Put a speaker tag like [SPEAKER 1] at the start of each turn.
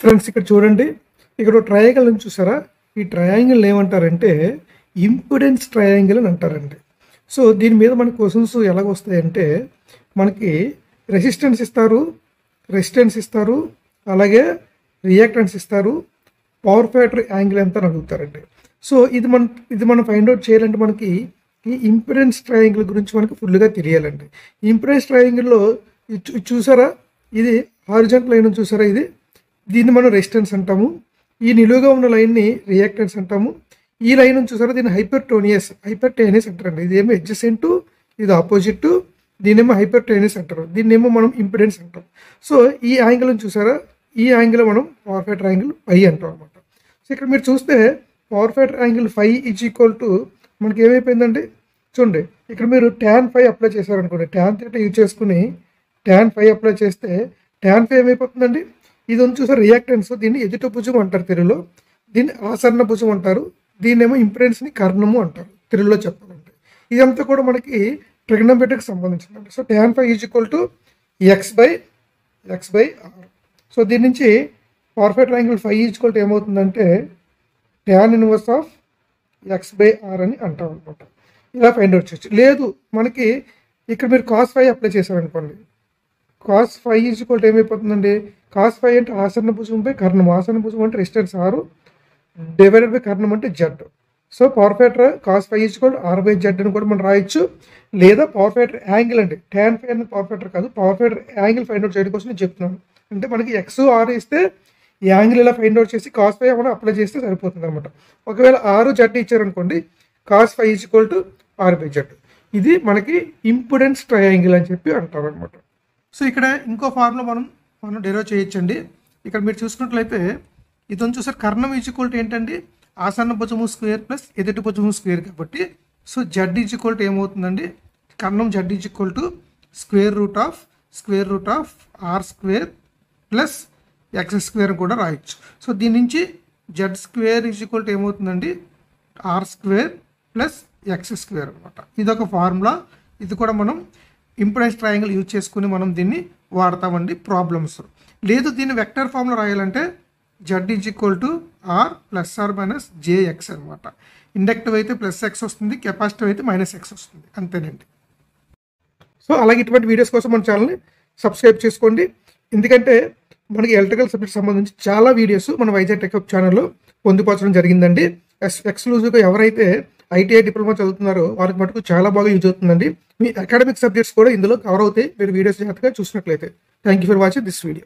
[SPEAKER 1] Friends ఇక్కడ చూడండి. ఇక్కడ ట్రయాంగిల్ ఉంది చూసారా? ఈ ట్రయాంగిల్ ఏమంటారంటే ఇంపిడెన్స్ ట్రయాంగిల్ అని అంటారండి. సో దీని మీద మనకి క్వశ్చన్స్ ఎలాగ వస్తాయంటే మనకి రెసిస్టెన్స్ ఇస్తారు, అలాగే రియాక్టెన్స్ ఇస్తారు, పవర్ ఫ్యాక్టర్ యాంగిల్ ఎంత అని అడుగుతారండి. సో ఇది మనం ఫైండ్ అవుట్ చేయాలంటే మనకి ఈ ఇంపిడెన్స్ ట్రయాంగిల్ గురించి మనకి ఫుల్గా తెలియాలండి. ఇంపిడెన్స్ ట్రయాంగిల్లో చూసారా, ఇది హారిజాంటల్ లైన్ చూసారా, దీన్ని మనం రెసిస్టెన్స్ అంటాము. ఈ నిలువుగా ఉన్న లైన్ని రియాక్టెన్స్ అంటాము. ఈ లైన్ చూసారా, దీన్ని హైపర్టోనియస్ అంటారండి. ఇదేమో ఎడ్జసెంట్, ఇది ఆపోజిట్, దీనేమో హైపర్టోనియస్ అంటారు, దీన్నేమో మనం ఇంపిడెన్స్ అంటాం. సో ఈ యాంగిల్ చూసారా, ఈ యాంగిల్ మనం పవర్ ఫ్యాక్టర్ యాంగిల్ ఫై అంటాం అనమాట. సో ఇక్కడ మీరు చూస్తే power factor angle phi is equal to మనకి ఏమైపోయిందండి చూడండి. ఇక్కడ మీరు tan ఫై అప్లై చేశారనుకోండి, tan θ యూజ్ చేసుకుని tan ఫై అప్లై చేస్తే tan ఫై ఏమైపోతుందండి, ఇది ఉంది చూసారు రియాక్టెన్స్, దీన్ని ఎదుట భుజం అంటారు తెలుగులో, దీన్ని ఆసరణ భుజం అంటారు, దీన్నేమో ఇంపిడెన్స్ని కర్ణము అంటారు తెలుగులో చెప్పాలంటే. ఇదంతా కూడా మనకి ట్రిగ్నోమెట్రీకి సంబంధించిందండి. So tan phi is equal to x by r. So దీని నుంచి power factor angle phi is equal to ఏమవుతుందంటే tan inverse of x by r అని అంటాం అనమాట. ఇలా ఫైండ్ అవుట్ చేయొచ్చు. లేదు మనకి ఇక్కడ మీరు cos ఫై అప్లై చేశారనుకోండి, cos phi is equal to ఏమైపోతుందండి, cos ఫై అంటే ఆసరణ భుజం బై కర్ణం, ఆసరణ భుజం అంటే రెసిస్టెన్స్ r డివైడెడ్ బై కర్ణం అంటే z. So power factor cos phi is equal to r by z అని కూడా మనం రాయొచ్చు. లేదా పవర్ ఫ్యాక్టర్ యాంగిల్ అండి, tan ఫై అనేది పవర్ ఫ్యాక్టర్ కాదు, power factor angle find out చేయడం కోసం నేను చెప్తున్నాను. అంటే మనకి x r ఇస్తే ఈ యాంగిల్ ఇలా ఫైండ్ అవుట్ చేసి cos ఫై మనం అప్లై చేస్తే సరిపోతుంది అనమాట. ఒకవేళ r z ఇచ్చారనుకోండి, cos phi is equal to r by z. ఇది మనకి ఇంపిడెన్స్ ట్రయాంగిల్ అని చెప్పి అంటారు అనమాట. సో ఇక్కడ ఇంకో ఫార్ములా మనం డెరైవ్ చేయొచ్చండి. ఇక్కడ మీరు చూసుకున్నట్లయితే ఇదని చూసారు, కర్ణం ఈజ్ ఈక్వల్ టు ఏంటండి, ఆసన్న భుజము స్క్వేర్ ప్లస్ ఎదుటి భుజము స్క్వేర్ కాబట్టి so z is equal to ఏమవుతుందండి, కర్ణం z is equal to square root of r square plus x square కూడా రాయొచ్చు. సో దీని నుంచి z square is equal to ఏమవుతుందండి, r square plus x square అనమాట. ఇదొక ఫార్ములా. ఇది కూడా మనం ఇంపిడెన్స్ ట్రయాంగిల్ యూజ్ చేసుకుని మనం దీన్ని వాడతామండి ప్రాబ్లమ్స్. లేదు దీన్ని వెక్టర్ ఫార్ములా రాయాలంటే Z is equal to R plus R minus jX అనమాట. ఇండక్టివ్ అయితే ప్లస్ ఎక్స్ వస్తుంది, కెపాసిటివ్ అయితే మైనస్ ఎక్స్ వస్తుంది, అంతేనండి. సో అలాగే ఇటువంటి వీడియోస్ కోసం మన ఛానల్ని సబ్స్క్రైబ్ చేసుకోండి. ఎందుకంటే మనకి ఎలక్ట్రికల్ సబ్జెక్ట్ సంబంధించి చాలా వీడియోస్ మన వైజాగ్ టెక్ హబ్ ఛానల్లో పొందుపరచడం జరిగిందండి. ఎక్స్క్లూజివ్గా ఎవరైతే ఐటీఐ డిప్లొమా చదువుతున్నారో వారికి మటుకు చాలా బాగా యూజ్ అవుతుందండి. మీ అకాడమిక్ సబ్జెక్ట్స్ కూడా ఇందులో కవర్ అవుతాయి మీరు వీడియోస్ జాగ్రత్తగా చూసినట్లయితే. Thank you for watching this video.